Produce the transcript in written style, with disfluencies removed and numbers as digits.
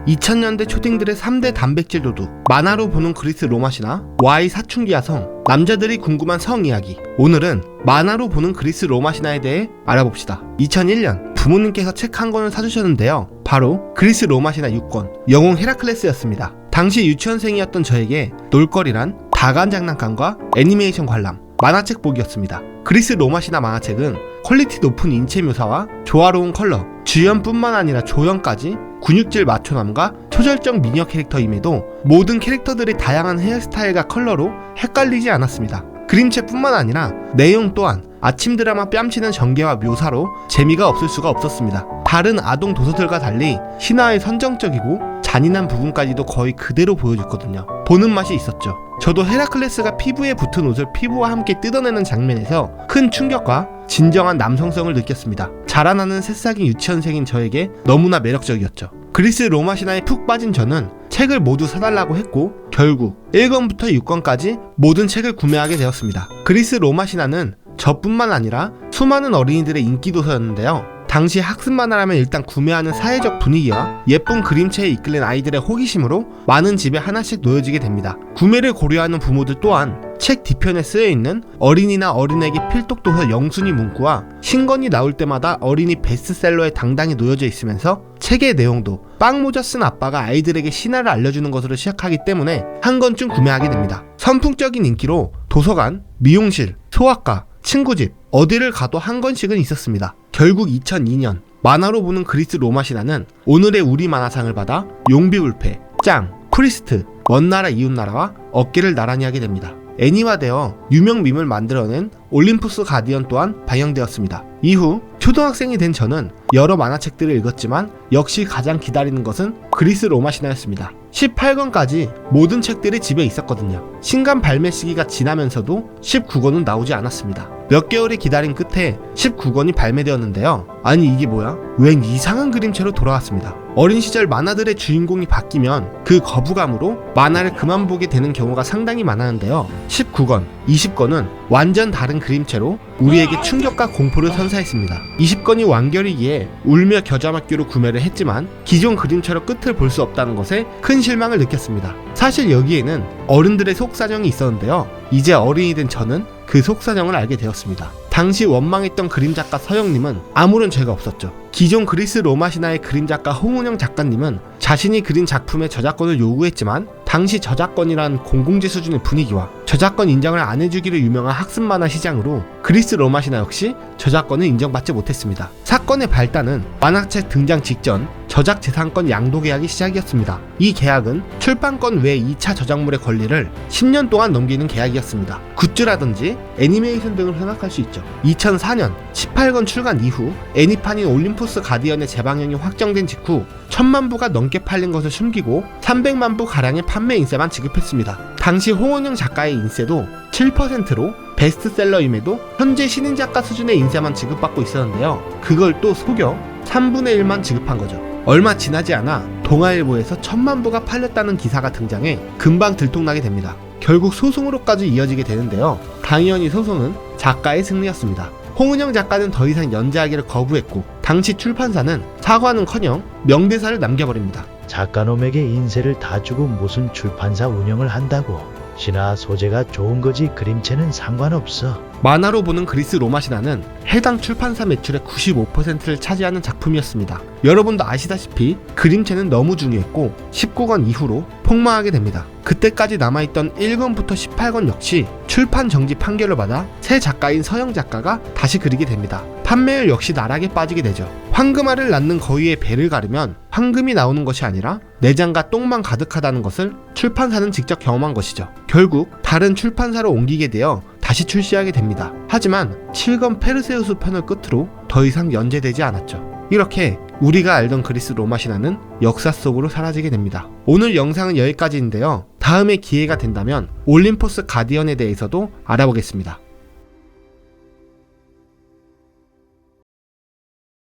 2000년대 초딩들의 3대 단백질 도둑, 만화로 보는 그리스 로마 신화, Y 사춘기와 성, 남자들이 궁금한 성 이야기. 오늘은 만화로 보는 그리스 로마 신화에 대해 알아봅시다. 2001년 부모님께서 책 한 권을 사주셨는데요. 바로 그리스 로마 신화 6권, 영웅 헤라클레스였습니다. 당시 유치원생이었던 저에게 놀거리란 다간 장난감과 애니메이션 관람, 만화책 보기였습니다. 그리스 로마 신화 만화책은 퀄리티 높은 인체 묘사와 조화로운 컬러, 주연뿐만 아니라 조연까지 근육질 마초남과 초절정 미녀 캐릭터임에도 모든 캐릭터들이 다양한 헤어스타일과 컬러로 헷갈리지 않았습니다. 그림체뿐만 아니라 내용 또한 아침 드라마 뺨치는 전개와 묘사로 재미가 없을 수가 없었습니다. 다른 아동 도서들과 달리 신화의 선정적이고 잔인한 부분까지도 거의 그대로 보여줬거든요. 보는 맛이 있었죠. 저도 헤라클레스가 피부에 붙은 옷을 피부와 함께 뜯어내는 장면에서 큰 충격과 진정한 남성성을 느꼈습니다. 자라나는 새싹인 유치원생인 저에게 너무나 매력적이었죠. 그리스 로마 신화에 푹 빠진 저는 책을 모두 사달라고 했고 결국 1권부터 6권까지 모든 책을 구매하게 되었습니다. 그리스 로마 신화는 저뿐만 아니라 수많은 어린이들의 인기 도서였는데요. 당시 학습 만화라면 일단 구매하는 사회적 분위기와 예쁜 그림체에 이끌린 아이들의 호기심으로 많은 집에 하나씩 놓여지게 됩니다. 구매를 고려하는 부모들 또한 책 뒤편에 쓰여있는 어린이나 어린애기 필독도서 영순위 문구와 신권이 나올 때마다 어린이 베스트셀러에 당당히 놓여져 있으면서 책의 내용도 빵모자 쓴 아빠가 아이들에게 신화를 알려주는 것으로 시작하기 때문에 한 권쯤 구매하게 됩니다. 선풍적인 인기로 도서관, 미용실, 소아과, 친구집, 어디를 가도 한 권씩은 있었습니다. 결국 2002년 만화로 보는 그리스 로마 신화는 오늘의 우리 만화상을 받아 용비불패, 짱, 프리스트, 먼나라 이웃나라와 어깨를 나란히 하게 됩니다. 애니화되어 유명 밈을 만들어낸 올림푸스 가디언 또한 방영되었습니다. 이후 초등학생이 된 저는 여러 만화책들을 읽었지만 역시 가장 기다리는 것은 그리스 로마 신화였습니다. 18권까지 모든 책들이 집에 있었거든요. 신간 발매 시기가 지나면서도 19권은 나오지 않았습니다. 몇 개월의 기다림 끝에 19권이 발매되었는데요. 아니 이게 뭐야? 웬 이상한 그림체로 돌아왔습니다. 어린 시절 만화들의 주인공이 바뀌면 그 거부감으로 만화를 그만 보게 되는 경우가 상당히 많았는데요. 19권, 20권은 완전 다른 그림체로 우리에게 충격과 공포를 선사했습니다. 20권이 완결이기에 울며 겨자먹기로 구매를 했지만 기존 그림체로 끝을 볼 수 없다는 것에 큰 실망을 느꼈습니다. 사실 여기에는 어른들의 속사정이 있었는데요. 이제 어른이 된 저는 그 속사정을 알게 되었습니다. 당시 원망했던 그림작가 서영님은 아무런 죄가 없었죠. 기존 그리스 로마 신화의 그림작가 홍은영 작가님은 자신이 그린 작품의 저작권을 요구했지만 당시 저작권이란 공공재 수준의 분위기와 저작권 인정을 안 해주기로 유명한 학습 만화 시장으로 그리스 로마 신화 역시 저작권을 인정받지 못했습니다. 사건의 발단은 만화책 등장 직전 저작재산권 양도 계약이 시작이었습니다. 이 계약은 출판권 외 2차 저작물의 권리를 10년 동안 넘기는 계약이었습니다. 굿즈라든지 애니메이션 등을 생각할 수 있죠. 2004년 18권 출간 이후 애니판인 올림푸스 가디언의 재방영이 확정된 직후 1000만 부가 넘게 팔린 것을 숨기고 300만 부 가량의 판매 인세만 지급했습니다. 당시 홍은영 작가의 인세도 7%로 베스트셀러임에도 현재 신인 작가 수준의 인세만 지급받고 있었는데요. 그걸 또 속여 3분의 1만 지급한 거죠. 얼마 지나지 않아 동아일보에서 1000만 부가 팔렸다는 기사가 등장해 금방 들통나게 됩니다. 결국 소송으로까지 이어지게 되는데요. 당연히 소송은 작가의 승리였습니다. 홍은영 작가는 더 이상 연재하기를 거부했고 당시 출판사는 사과는커녕 명대사를 남겨버립니다. 작가놈에게 인세를 다 주고 무슨 출판사 운영을 한다고. 신화 소재가 좋은 거지 그림체는 상관없어. 만화로 보는 그리스 로마 신화는 해당 출판사 매출의 95%를 차지하는 작품이었습니다. 여러분도 아시다시피 그림체는 너무 중요했고 19권 이후로 폭망하게 됩니다. 그때까지 남아있던 1권부터 18권 역시 출판 정지 판결을 받아 새 작가인 서영 작가가 다시 그리게 됩니다. 판매율 역시 나락에 빠지게 되죠. 황금알을 낳는 거위의 배를 가르면 황금이 나오는 것이 아니라 내장과 똥만 가득하다는 것을 출판사는 직접 경험한 것이죠. 결국 다른 출판사로 옮기게 되어 다시 출시하게 됩니다. 하지만 7권 페르세우스 편을 끝으로 더 이상 연재되지 않았죠. 이렇게 우리가 알던 그리스 로마 신화는 역사 속으로 사라지게 됩니다. 오늘 영상은 여기까지인데요. 다음에 기회가 된다면 올림푸스 가디언에 대해서도 알아보겠습니다.